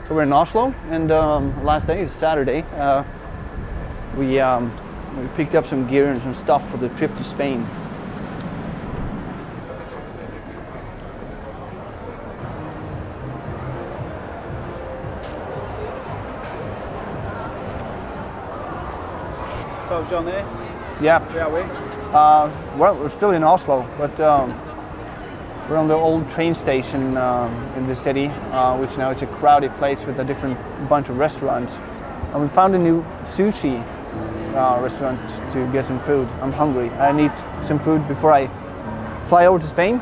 So we're in Oslo, and last day is Saturday. We picked up some gear and some stuff for the trip to Spain. So Johnny, Yeah. where are we? Well, we're still in Oslo, but we're on the old train station in the city, which now is a crowded place with a different bunch of restaurants. And we found a new sushi restaurant to get some food. I'm hungry. I need some food before I fly over to Spain.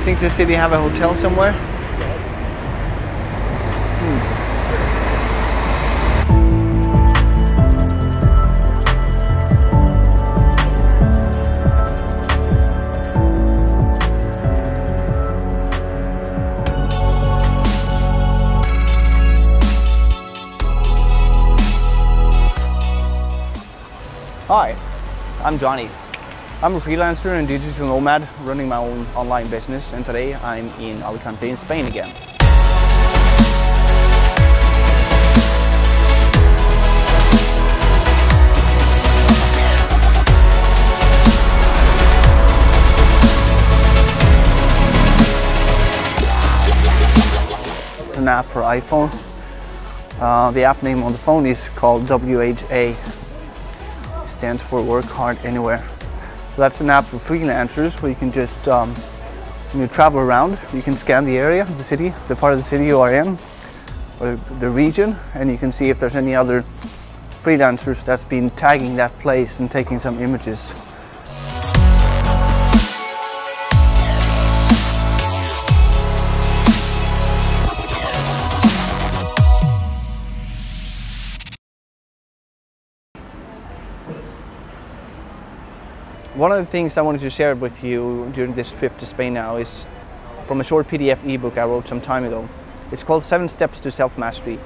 Think the city have a hotel somewhere? Hi, I'm Johnny. I'm a freelancer and digital nomad running my own online business, and today I'm in Alicante in Spain again. It's an app for iPhone. The app name on the phone is called WHA. It stands for Work Hard Anywhere. So that's an app for freelancers where you can just travel around. You can scan the area, the city, the part of the city you are in, or the region, and you can see if there's any other freelancers that's been tagging that place and taking some images. One of the things I wanted to share with you during this trip to Spain now is from a short PDF ebook I wrote some time ago. It's called 7 Steps to Self-Mastery,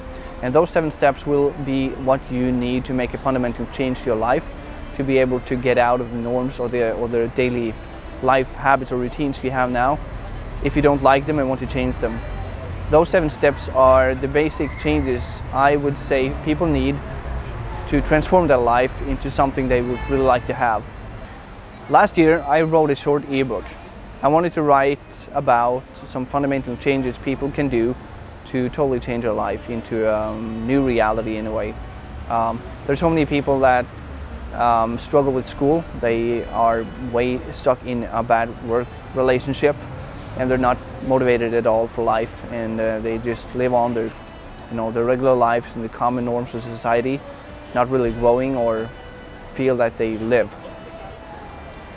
and those 7 steps will be what you need to make a fundamental change to your life, to be able to get out of the norms or the daily life habits or routines you have now, if you don't like them and want to change them. Those 7 steps are the basic changes I would say people need to transform their life into something they would really like to have. Last year I wrote a short ebook. I wanted to write about some fundamental changes people can do to totally change their life into a new reality in a way. There's so many people that struggle with school. They are way stuck in a bad work relationship and they're not motivated at all for life, and they just live on their regular lives and the common norms of society, not really growing or feel that they live.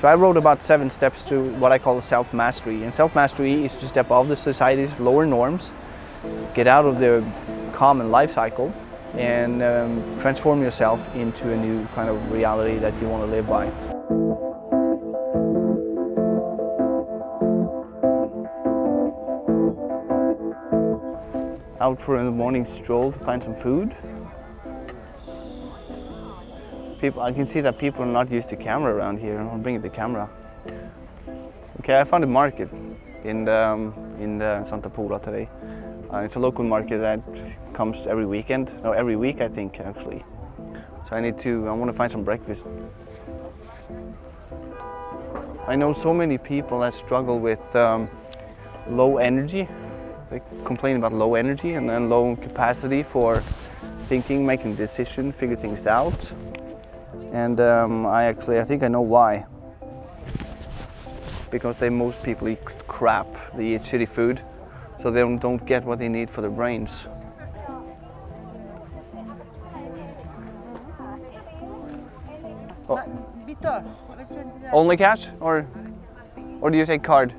So I wrote about 7 steps to what I call self-mastery, and self-mastery is to step above the society's lower norms, get out of the common life cycle, and transform yourself into a new kind of reality that you want to live by. Out for a morning stroll to find some food. I can see that people are not used to camera around here. I'll bring the camera. Okay, I found a market in Santa Pola today. It's a local market that comes every weekend. No, every week I think actually. So I want to find some breakfast. I know so many people that struggle with low energy. They complain about low energy and then low capacity for thinking, making decisions, figure things out. And I think I know why. Because most people eat crap, they eat shitty food, so they don't get what they need for their brains. Oh. Only cash, or do you take card?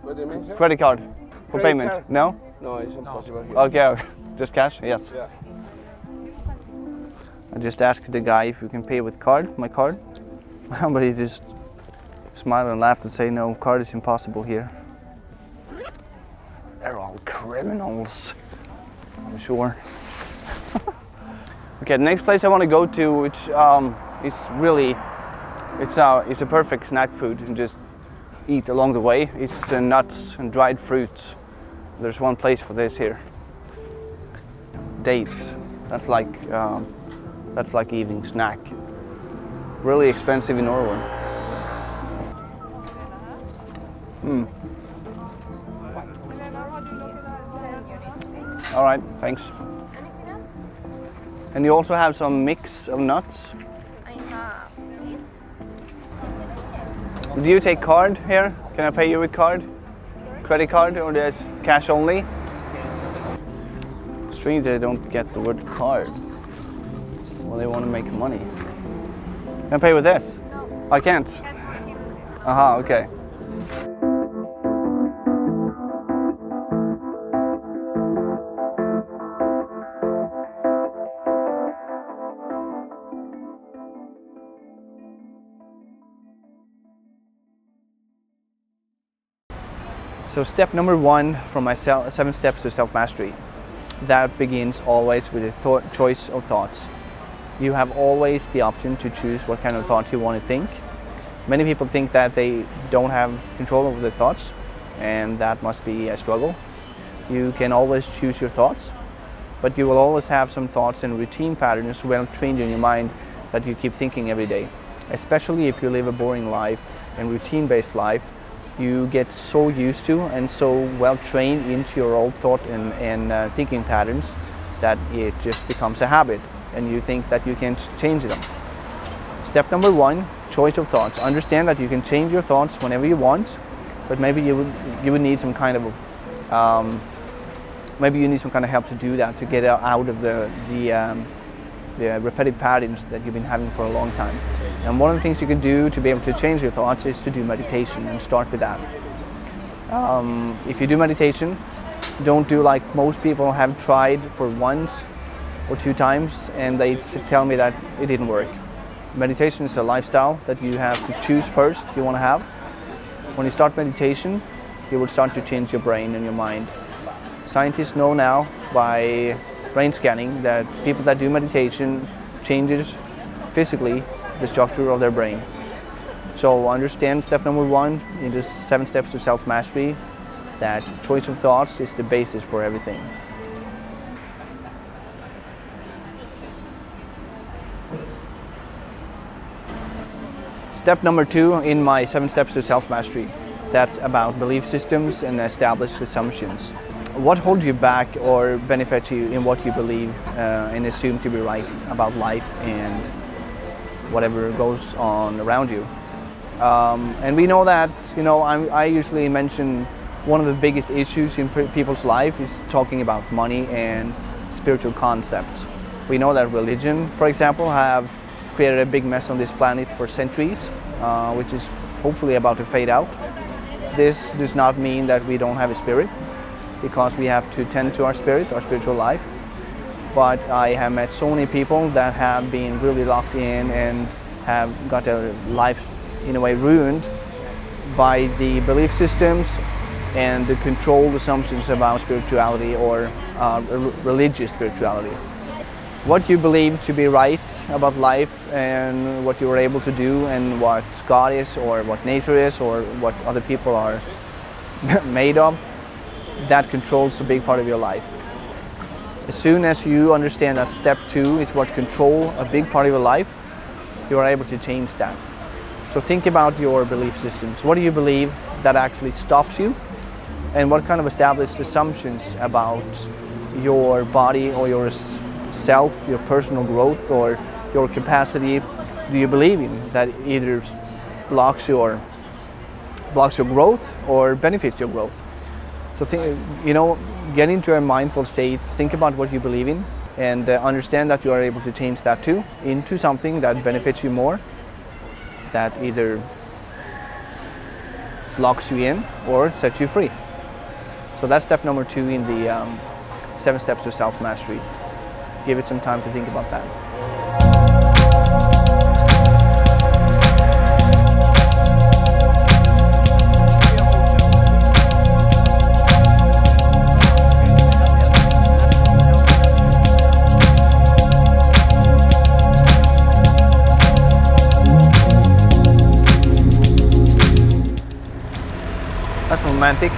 What do you mean, sir? Credit card for Credit payment? card? No? No, it's impossible here. Okay, just cash? Yes. Yeah. I just asked the guy if you can pay with my card, but he just smiled and laughed and said no, card is impossible here. They're all criminals, I'm sure. Okay, the next place I want to go to, which is really, it's a perfect snack food and just eat along the way. It's nuts and dried fruits. There's one place for this here. Dates. That's like evening snack. Really expensive in Norway. All right, thanks. Anything else? And you also have some mix of nuts. I have this. Do you take card here? Can I pay you with card? Sorry? Credit card, or there's cash only? Strange they don't get the word card. Well, they want to make money. Can I pay with this? No. I can't. Cash is here. Aha, okay. So step number 1 from my 7 steps to self-mastery. That begins always with a choice of thoughts. You have always the option to choose what kind of thoughts you want to think. Many people think that they don't have control over their thoughts, and that must be a struggle. You can always choose your thoughts, but you will always have some thoughts and routine patterns well trained in your mind that you keep thinking every day. Especially if you live a boring life and routine-based life, you get so used to and so well trained into your old thought and thinking patterns that it just becomes a habit and you think that you can change them. Step number 1, choice of thoughts. Understand that you can change your thoughts whenever you want, but maybe you would need some kind of help to do that, to get out of the repetitive patterns that you've been having for a long time. And one of the things you can do to be able to change your thoughts is to do meditation, and start with that. If you do meditation, don't do like most people have tried for once or 2 times and they tell me that it didn't work. Meditation is a lifestyle that you have to choose first you want to have. When you start meditation, you will start to change your brain and your mind. Scientists know now by brain scanning that people that do meditation changes physically the structure of their brain. So understand step number 1 in the 7 steps to self-mastery, that choice of thoughts is the basis for everything. Step number 2 in my 7 steps to self-mastery, that's about belief systems and established assumptions. What holds you back or benefits you in what you believe and assume to be right about life and whatever goes on around you? And we know that, I usually mention one of the biggest issues in people's life is talking about money and spiritual concepts. We know that religion, for example, have created a big mess on this planet for centuries, which is hopefully about to fade out. This does not mean that we don't have a spirit, because we have to tend to our spirit, our spiritual life. But I have met so many people that have been really locked in and have got their life in a way ruined by the belief systems and the controlled assumptions about spirituality or religious spirituality. What you believe to be right about life and what you are able to do and what God is or what nature is or what other people are made of, that controls a big part of your life. As soon as you understand that step 2 is what controls a big part of your life, you are able to change that. So think about your belief systems. What do you believe that actually stops you? And what kind of established assumptions about your body or your self, your personal growth or your capacity do you believe in that either blocks your growth or benefits your growth? So get into a mindful state, think about what you believe in, and understand that you are able to change that too into something that benefits you more, that either locks you in or sets you free. So that's step number 2 in the 7 steps to self-mastery. Give it some time to think about that. That's romantic.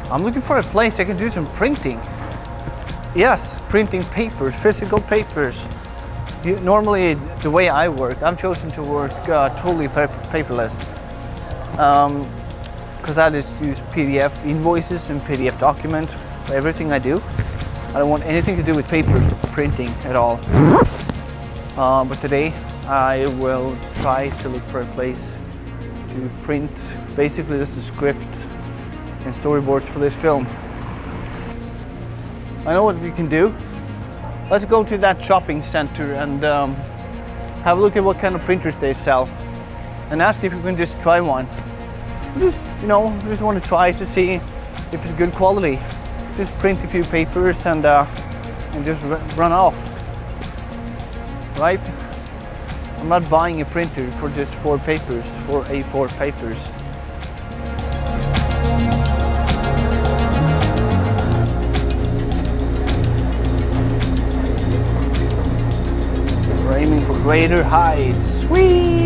I'm looking for a place I can do some printing. Yes, printing papers, physical papers. Normally, the way I work, I've chosen to work totally paperless. Because I just use PDF invoices and PDF documents for everything I do. I don't want anything to do with paper printing at all. But today I will try to look for a place to print basically just a script and storyboards for this film. I know what we can do. Let's go to that shopping center and have a look at what kind of printers they sell and ask if we can just try one. Just want to try to see if it's good quality. Just print a few papers and just run off. Right? I'm not buying a printer for just 4 papers, 4 A4 papers. We're aiming for greater heights. Whee!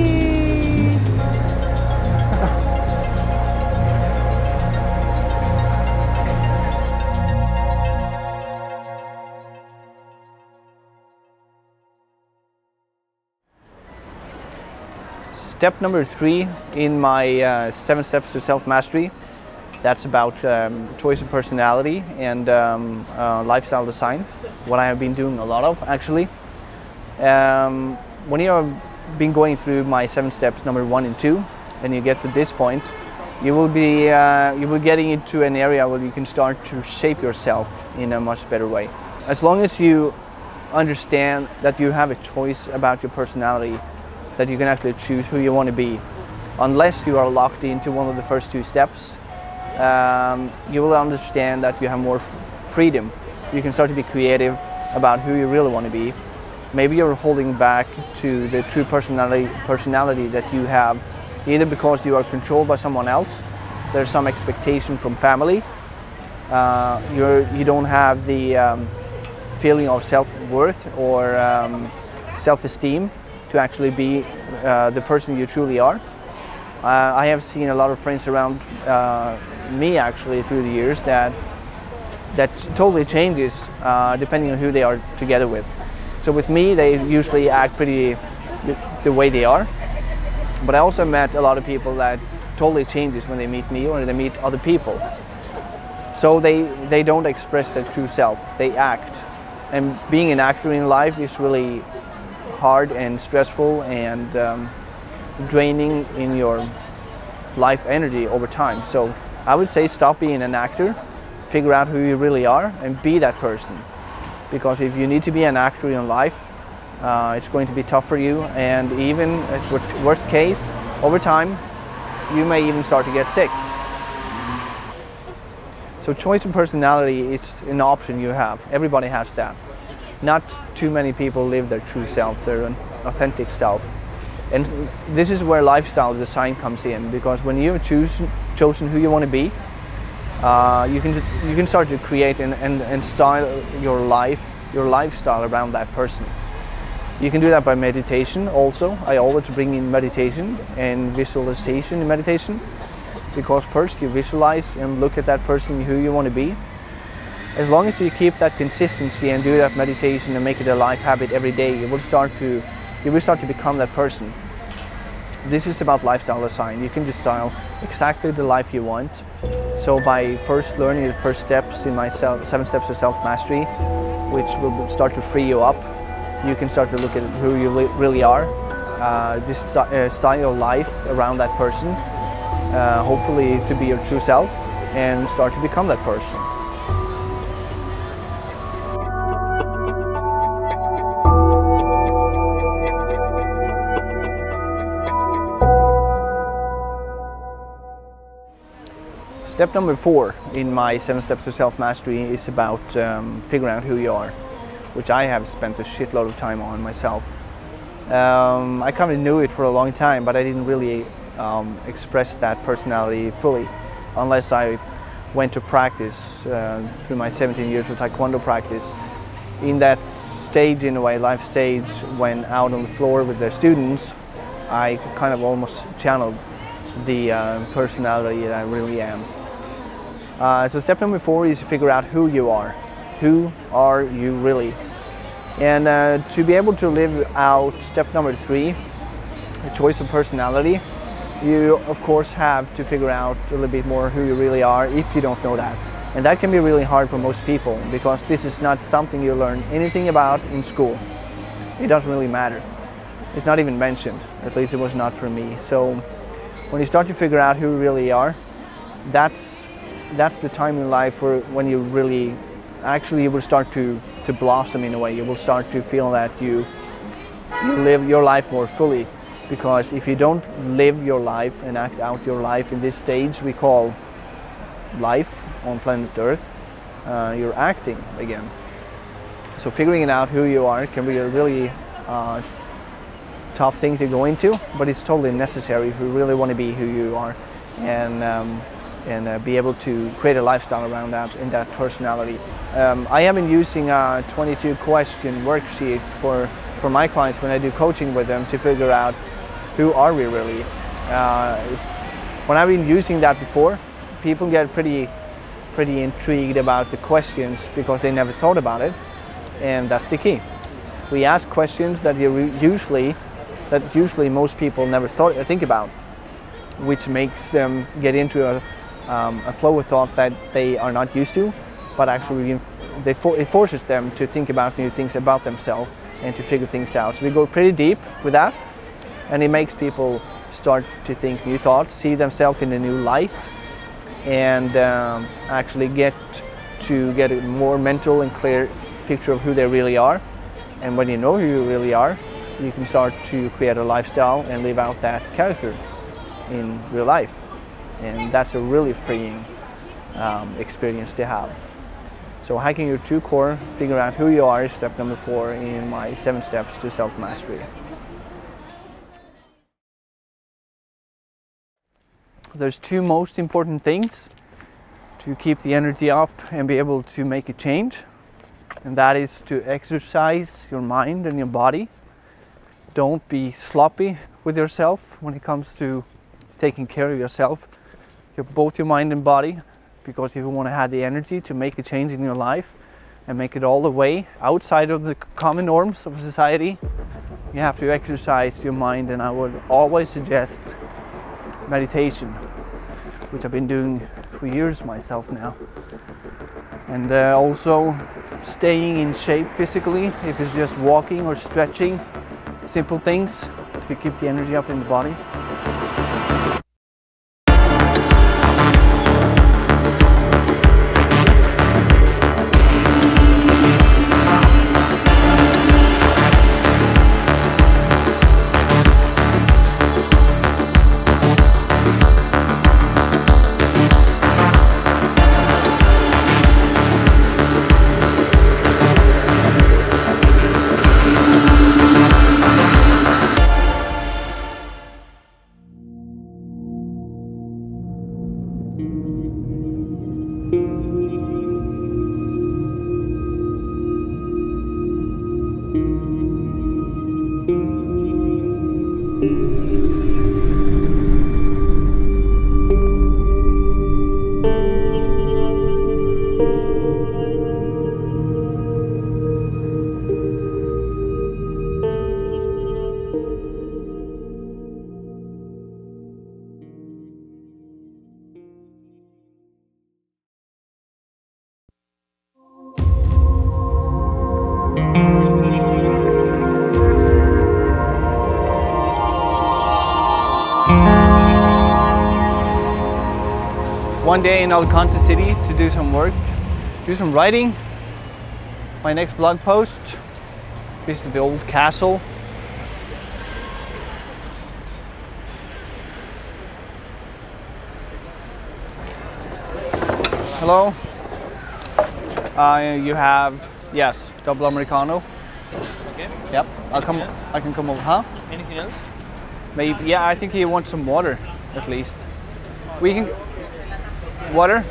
Step number 3 in my 7 steps to self-mastery, that's about choice of personality and lifestyle design, what I have been doing a lot of actually. When you have been going through my 7 steps number 1 and 2 and you get to this point, you will be getting into an area where you can start to shape yourself in a much better way. As long as you understand that you have a choice about your personality, that you can actually choose who you want to be. Unless you are locked into one of the first 2 steps, you will understand that you have more freedom. You can start to be creative about who you really want to be. Maybe you're holding back to the true personality that you have, either because you are controlled by someone else, there's some expectation from family, you don't have the feeling of self-worth or self-esteem to actually be the person you truly are. I have seen a lot of friends around me actually through the years that totally changes depending on who they are together with. So with me, they usually act pretty the way they are. But I also met a lot of people that totally changes when they meet me or they meet other people. So they don't express their true self, they act. And being an actor in life is really hard and stressful and draining in your life energy over time. So I would say stop being an actor, figure out who you really are and be that person. Because if you need to be an actor in life, it's going to be tough for you, and even at worst case, over time, you may even start to get sick. So choice of personality is an option you have. Everybody has that. Not too many people live their true self, their authentic self. And this is where lifestyle design comes in, because when you've chosen who you want to be, you can start to create and style your lifestyle around that person. You can do that by meditation also. I always bring in meditation and visualization in meditation, because first you visualize and look at that person who you want to be. As long as you keep that consistency and do that meditation and make it a life habit every day, you will start to become that person. This is about lifestyle design. You can just style exactly the life you want. So by first learning the first steps in my 7 steps to self-mastery, which will start to free you up, you can start to look at who you really are, this style of life around that person, hopefully to be your true self and start to become that person. Step number 4 in my 7 steps to self-mastery is about figuring out who you are, which I have spent a shitload of time on myself. I kind of knew it for a long time, but I didn't really express that personality fully, unless I went to practice through my 17 years of Taekwondo practice. In that stage, in a way, life stage, when out on the floor with the students, I kind of almost channeled the personality that I really am. So step number 4 is to figure out who you are. Who are you really? And to be able to live out step number 3, the choice of personality, you of course have to figure out a little bit more who you really are if you don't know that. And that can be really hard for most people, because this is not something you learn anything about in school. It doesn't really matter. It's not even mentioned, at least it was not for me. So when you start to figure out who you really are, that's the time in life when you really actually will start to blossom in a way. You will start to feel that you live your life more fully, because if you don't live your life and act out your life in this stage we call life on planet Earth, you're acting again. So figuring out who you are can be a really tough thing to go into, but it's totally necessary if you really want to be who you are and be able to create a lifestyle around that in that personality. I have been using a 22 question worksheet for my clients when I do coaching with them to figure out who are we really. When I've been using that before, people get pretty intrigued about the questions because they never thought about it, and that's the key. We ask questions that usually most people never think about, which makes them get into a flow of thought that they are not used to, but actually it forces them to think about new things about themselves and to figure things out. So we go pretty deep with that, and it makes people start to think new thoughts, see themselves in a new light, and actually get a more mental and clear picture of who they really are. And when you know who you really are, you can start to create a lifestyle and live out that character in real life. And that's a really freeing experience to have. So hacking your true core, figure out who you are, is step number 4 in my 7 steps to self-mastery. There's 2 most important things to keep the energy up and be able to make a change. And that is to exercise your mind and your body. Don't be sloppy with yourself when it comes to taking care of yourself, both your mind and body, because if you want to have the energy to make a change in your life and make it all the way outside of the common norms of society, you have to exercise your mind. And I would always suggest meditation, which I've been doing for years myself now, and also staying in shape physically, if it's just walking or stretching, simple things to keep the energy up in the body. one day in Alicante city to do some work, do some writing. My next blog post. This is the old castle. Hello. You have, yes, double Americano. Okay. Yep. I can come over. Huh? Anything else? Maybe. Yeah, I think he wants some water, at least. We can. Water.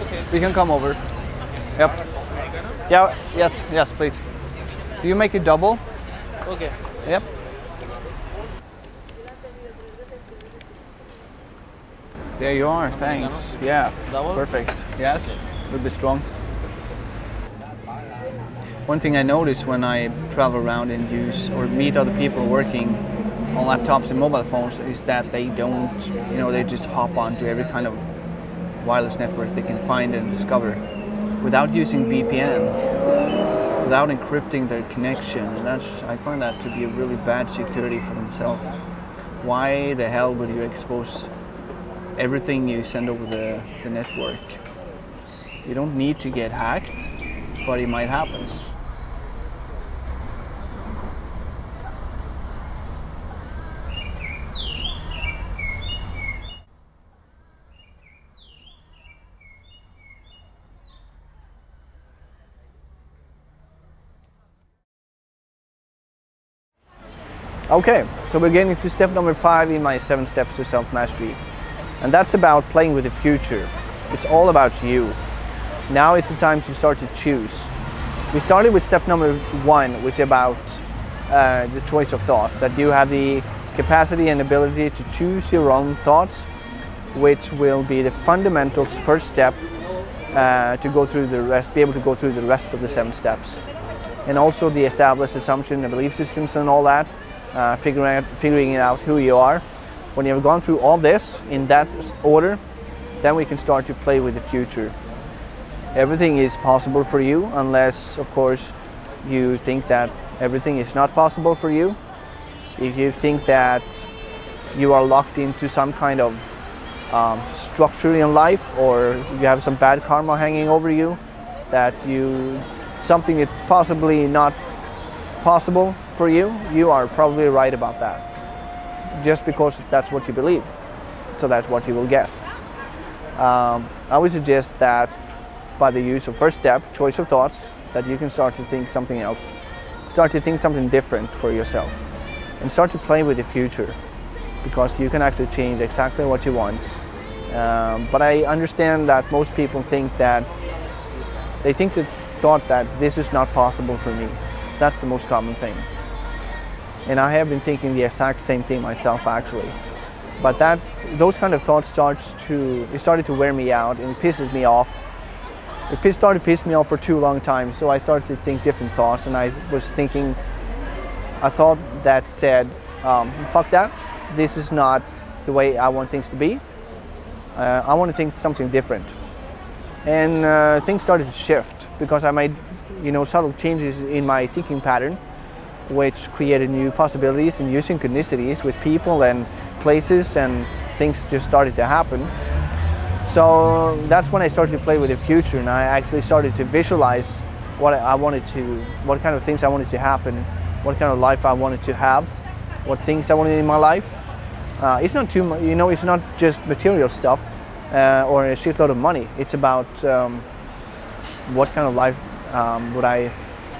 Okay. We can come over. Yep. Yeah. Yes. Yes, please. Do you make it double? Okay. Yep. There you are. Thanks. Yeah. Double? Perfect. Yes. A little bit strong. One thing I notice when I travel around and use or meet other people working on laptops and mobile phones is that they don't, they just hop onto every kind of wireless network they can find and discover without using VPN, without encrypting their connection. And I find that to be a really bad security for themselves. Why the hell would you expose everything you send over the network? You don't need to get hacked, but it might happen. Okay, so we're getting to step number 5 in my 7 steps to self-mastery. And that's about playing with the future. It's all about you. Now it's the time to start to choose. We started with step number 1, which is about the choice of thought, that you have the capacity and ability to choose your own thoughts, which will be the fundamental first step to go through the rest, be able to go through the rest of the 7 steps. And also the established assumption and belief systems and all that, figuring out who you are. When you have gone through all this in that order, then we can start to play with the future. Everything is possible for you, unless, of course, you think that everything is not possible for you. If you think that you are locked into some kind of structure in life, or you have some bad karma hanging over you, that something is possibly not possible for you, you are probably right about that. Just because that's what you believe, so that's what you will get. I would suggest that by the use of first step, choice of thoughts, that you can start to think something else. Start to think something different for yourself. And start to play with the future, because you can actually change exactly what you want. But I understand that most people think that, thought that this is not possible for me. That's the most common thing. And I have been thinking the exact same thing myself, actually. But those kind of thoughts started to wear me out, and it pisses me off. It started to piss me off for too long time, so I started to think different thoughts, and I was thinking a thought that said, fuck that, this is not the way I want things to be. I want to think something different. And things started to shift, because I made subtle changes in my thinking pattern, which created new possibilities and new synchronicities with people and places, and things just started to happen. So that's when I started to play with the future, and I actually started to visualize what kind of things I wanted to happen, what kind of life I wanted to have, what things I wanted in my life. It's not too much, it's not just material stuff or a shitload of money. It's about what kind of life would I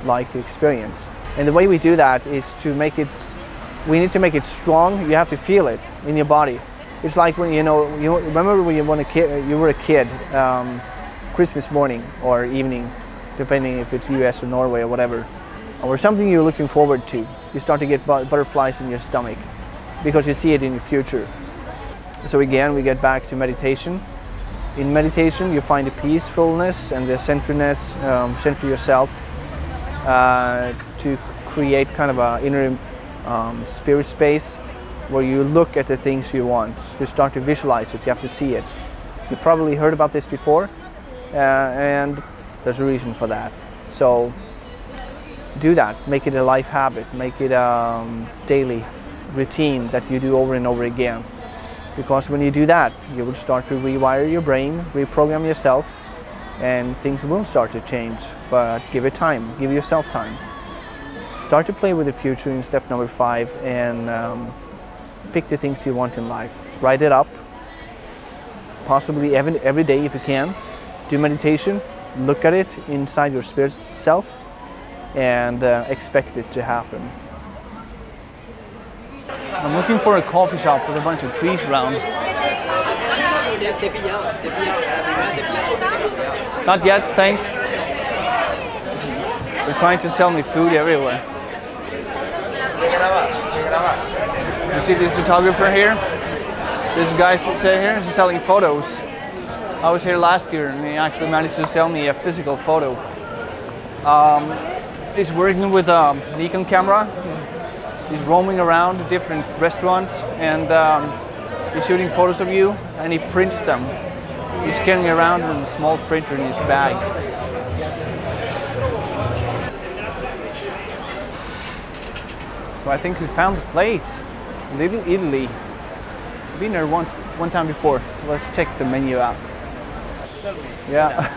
like to experience. And the way we do that is we need to make it strong. You have to feel it in your body. It's like when, you remember when you were a kid, Christmas morning or evening, depending if it's US or Norway or whatever, or something you're looking forward to. You start to get butterflies in your stomach because you see it in your future. So again, we get back to meditation. In meditation, you find the peacefulness and the centeredness, center yourself, to create kind of an inner spirit space where you look at the things you want. You start to visualize it, you have to see it. You probably heard about this before, and there's a reason for that. So do that, make it a life habit, make it a daily routine that you do over and over again. Because when you do that, you will start to rewire your brain, reprogram yourself, and things will start to change. But give it time, give yourself time. Start to play with the future in step number 5, and pick the things you want in life. Write it up, possibly every day if you can. Do meditation, look at it inside your spirit self, and expect it to happen. I'm looking for a coffee shop with a bunch of trees around. Not yet, thanks. They're trying to sell me food everywhere. You see this photographer here? This guy sitting here, he's selling photos. I was here last year and he actually managed to sell me a physical photo. He's working with a Nikon camera. He's roaming around different restaurants and he's shooting photos of you and he prints them. He's carrying around with a small printer in his bag. So I think we found the place. Little Italy. Been there one time before. Let's check the menu out. Yeah.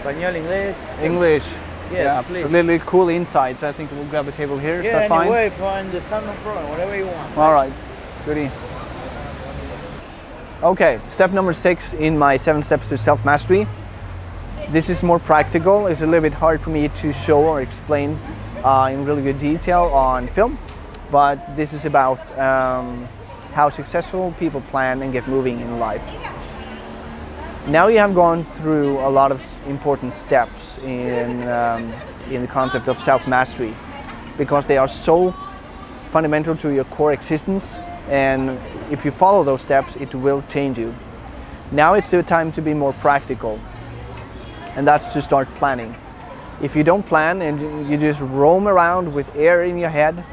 Español, English. English. Yes, yeah, please. so a little cool inside, so I think we'll grab a table here. Is that fine? Anyway, find the sun, no problem, whatever you want. All right, goodie. Okay, step number 6 in my 7 steps to self-mastery. This is more practical. It's a little bit hard for me to show or explain in really good detail on film, but this is about how successful people plan and get moving in life. Now you have gone through a lot of important steps in the concept of self-mastery, because they are so fundamental to your core existence, and if you follow those steps, it will change you. Now it's the time to be more practical, and that's to start planning. If you don't plan and you just roam around with air in your head,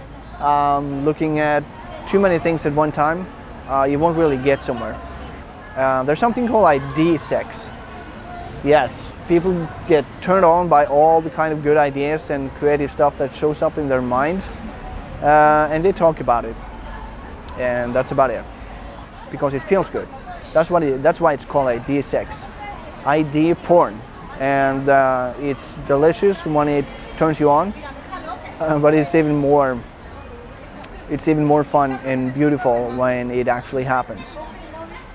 looking at too many things at one time, you won't really get somewhere. There's something called idea sex. Yes, people get turned on by all the kind of good ideas and creative stuff that shows up in their minds, and they talk about it, and that's about it, because it feels good. That's why it's called idea sex, idea porn, and it's delicious when it turns you on, but it's even more fun and beautiful when it actually happens.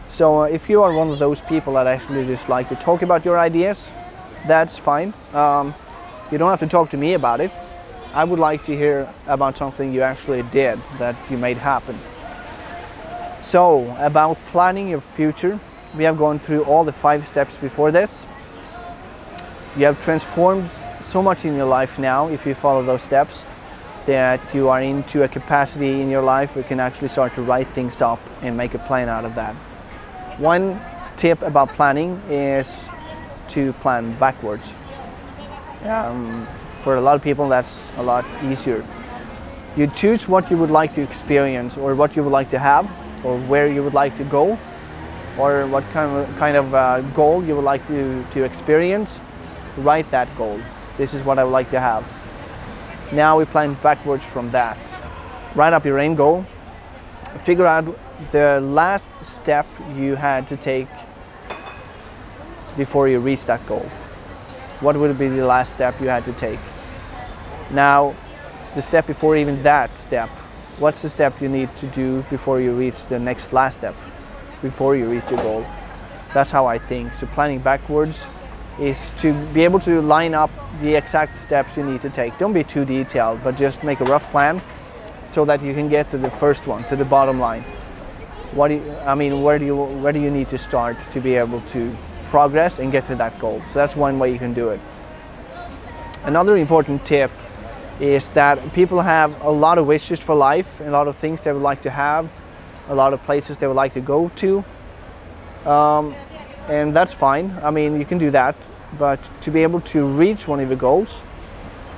So if you are one of those people that actually just like to talk about your ideas, that's fine. You don't have to talk to me about it. I would like to hear about something you actually did that you made happen. So about planning your future, we have gone through all the 5 steps before this. You have transformed so much in your life now if you follow those steps, that you are into a capacity in your life where you can actually start to write things up and make a plan out of that. One tip about planning is to plan backwards. For a lot of people, that's a lot easier. You choose what you would like to experience, or what you would like to have, or where you would like to go, or what kind of goal you would like to experience. Write that goal. This is what I would like to have. Now we plan backwards from that. Write up your aim goal. Figure out the last step you had to take before you reach that goal. What would be the last step you had to take? Now, the step before even that step, what's the step you need to do before you reach the next last step, before you reach your goal? That's how I think. So planning backwards is to be able to line up the exact steps you need to take. Don't be too detailed, but just make a rough plan so that you can get to the first one, to the bottom line. Where do you need to start to be able to progress and get to that goal? So that's one way you can do it. Another important tip is that people have a lot of wishes for life, a lot of things they would like to have, a lot of places they would like to go to, and that's fine. I mean, you can do that, but to be able to reach one of your goals,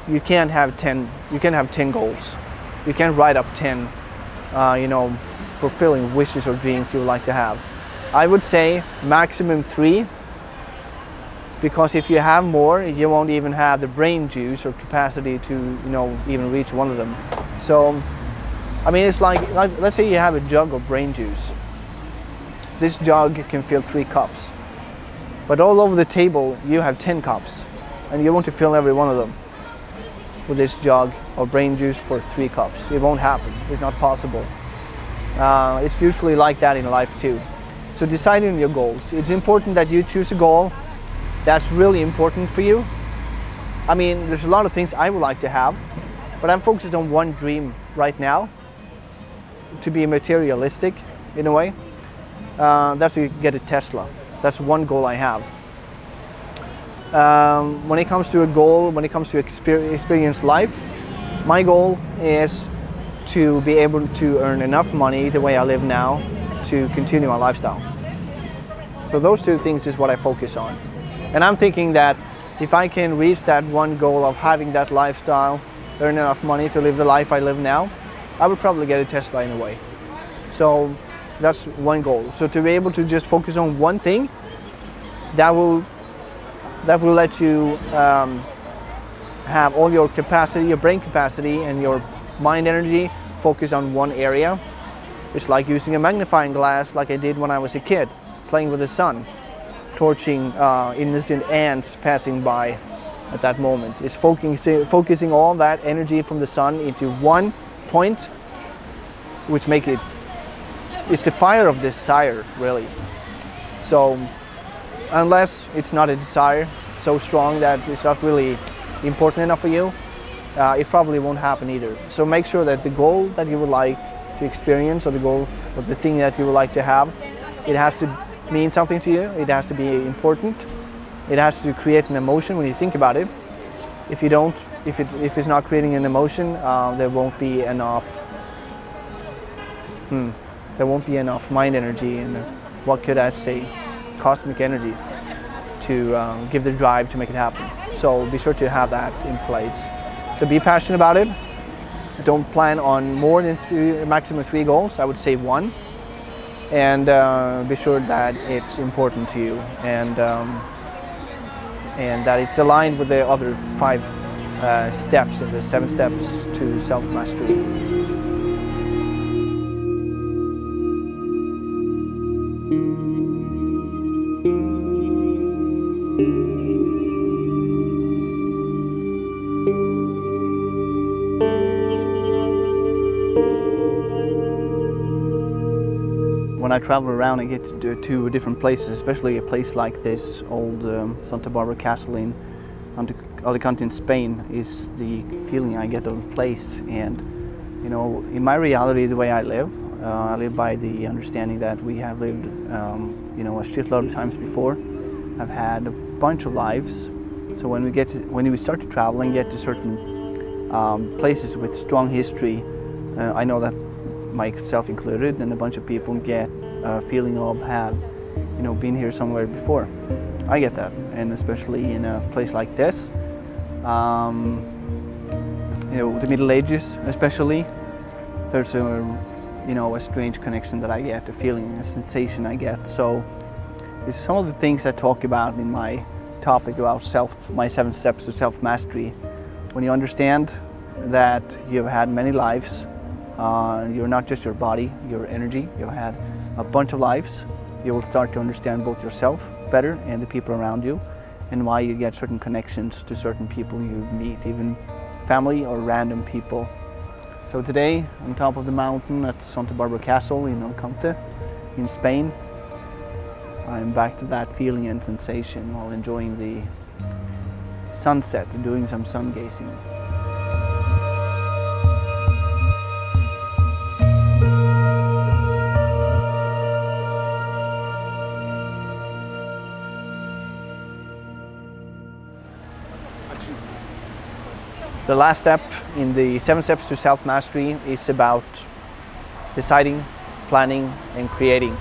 you can't have 10 goals. You can't write up 10 fulfilling wishes or dreams you would like to have. I would say maximum 3, because if you have more, you won't even have the brain juice or capacity to even reach one of them. So I mean, it's like let's say you have a jug of brain juice. this jug can fill 3 cups. But all over the table, you have 10 cups, and you want to fill every one of them with this jug of brain juice for 3 cups. It won't happen. It's not possible. It's usually like that in life too. So deciding your goals. It's important that you choose a goal that's really important for you. I mean, there's a lot of things I would like to have, but I'm focused on one dream right now, to be materialistic in a way. That's to get a Tesla. That's one goal I have. When it comes to a goal, when it comes to experience life, my goal is to be able to earn enough money the way I live now to continue my lifestyle. So those 2 things is what I focus on. And I'm thinking that if I can reach that one goal of having that lifestyle, earn enough money to live the life I live now, I would probably get a Tesla in a way. So that's one goal. So to be able to just focus on one thing, that will let you have all your capacity, your brain capacity and your mind energy focus on one area. It's like using a magnifying glass like I did when I was a kid, playing with the sun, torching innocent ants passing by at that moment. It's focusing all that energy from the sun into one point, which make it, it's the fire of desire, really. So unless it's not a desire so strong that it's not really important enough for you, it probably won't happen either. So make sure that the goal that you would like to experience, or the goal of the thing that you would like to have, it has to mean something to you. It has to be important. It has to create an emotion when you think about it. If you don't, if it's not creating an emotion, there won't be enough. There won't be enough mind energy and what could I say, cosmic energy to give the drive to make it happen. So be sure to have that in place. So be passionate about it. Don't plan on more than maximum 3 goals. I would say 1. And be sure that it's important to you, and that it's aligned with the other 5 steps in the 7 steps to self-mastery. When I travel around, I get to different places, especially a place like this old Santa Barbara Castle in Alicante in Spain is the feeling I get of the place. And you know, in my reality, the way I live by the understanding that we have lived, you know, a shitload of times before. I've had a bunch of lives. So when we start to travel and get to certain places with strong history, I know that myself included and a bunch of people get a feeling of have, you know, been here somewhere before. I get that, and especially in a place like this, you know, the Middle Ages especially, there's a, you know, a strange connection that I get, a feeling, a sensation I get. So these are some of the things I talk about in my topic about my 7 steps to self-mastery. When you understand that you've had many lives, you're not just your body, your energy, you've had a bunch of lives, you will start to understand both yourself better and the people around you, and why you get certain connections to certain people you meet, even family or random people. So today, on top of the mountain at Santa Barbara Castle in Alicante, in Spain, I'm back to that feeling and sensation while enjoying the sunset and doing some sun gazing. The last step in the 7 steps to self-mastery is about deciding, planning, and creating.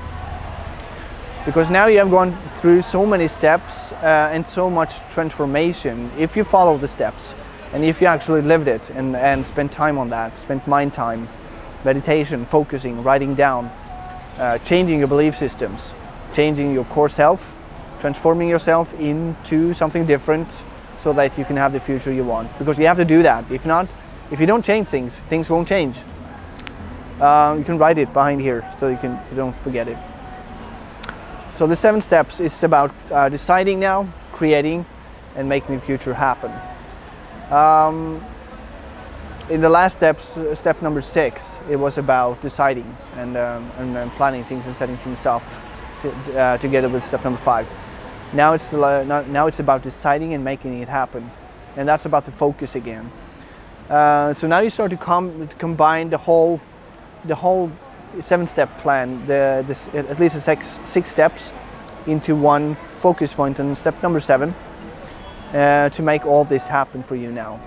Because now you have gone through so many steps and so much transformation. If you follow the steps, and if you actually lived it and spent time on that, spent mind time, meditation, focusing, writing down, changing your belief systems, changing your core self, transforming yourself into something different, so that you can have the future you want. Because you have to do that. If not, if you don't change things, things won't change. You can write it behind here so you don't forget it. So the 7 steps is about deciding now, creating, and making the future happen. In the last steps, step number 6, it was about deciding and planning things and setting things up together with step number 5. Now it's about deciding and making it happen, and that's about the focus again. So now you start to combine the whole 7-step plan, at least the 6 steps, into one focus point on step number 7 to make all this happen for you now.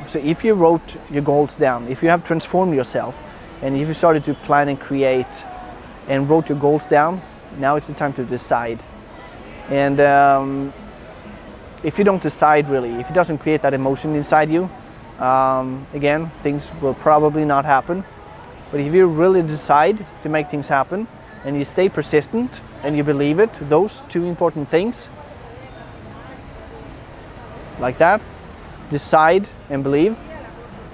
So if you wrote your goals down, if you have transformed yourself, and if you started to plan and create and wrote your goals down, now it's the time to decide. And if you don't decide really, if it doesn't create that emotion inside you, again, things will probably not happen. But if you really decide to make things happen, and you stay persistent and you believe it, those 2 important things, like that, decide and believe,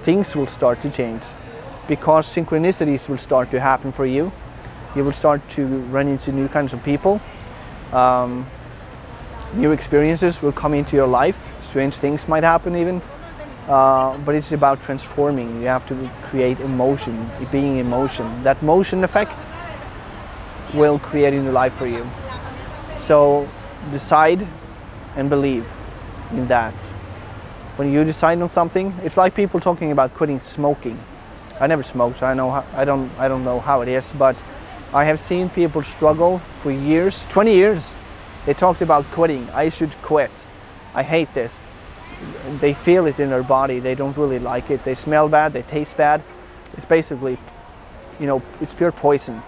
things will start to change, because synchronicities will start to happen for you. You will start to run into new kinds of people. New experiences will come into your life. Strange things might happen even. But it's about transforming. You have to create emotion, being in motion. That motion effect will create a new life for you. So decide and believe in that. When you decide on something, it's like people talking about quitting smoking. I never smoked, so I don't know how it is, but I have seen people struggle for years, 20 years. They talked about quitting. I should quit. I hate this. They feel it in their body. They don't really like it. They smell bad. They taste bad. It's basically, it's pure poison.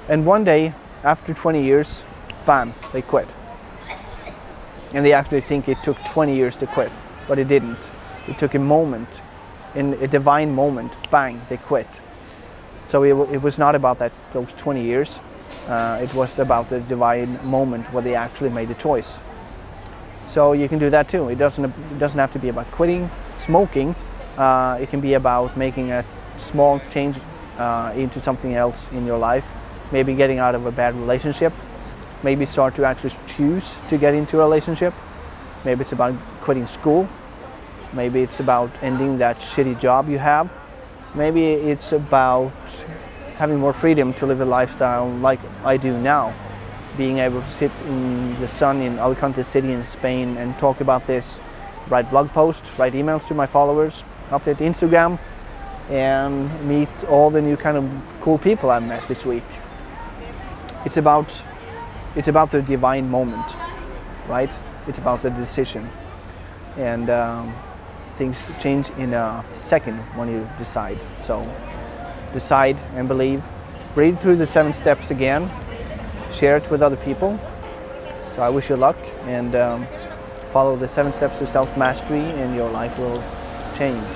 And one day, after 20 years, bam, they quit. And they actually think it took 20 years to quit, but it didn't. It took a moment, in a divine moment, bang, they quit. So it was not about those 20 years. It was about the divine moment where they actually made the choice. So you can do that too. It doesn't have to be about quitting smoking. It can be about making a small change into something else in your life. Maybe getting out of a bad relationship. Maybe start to actually choose to get into a relationship. Maybe it's about quitting school. Maybe it's about ending that shitty job you have. Maybe it's about having more freedom to live a lifestyle like I do now. Being able to sit in the sun in Alicante city in Spain and talk about this, write blog posts, write emails to my followers, update Instagram, and meet all the new kind of cool people I've met this week. It's about the divine moment, right? It's about the decision. And things change in a second when you decide. So decide and believe. Read through the 7 steps again. Share it with other people. So I wish you luck, and follow the 7 steps to self-mastery, and your life will change.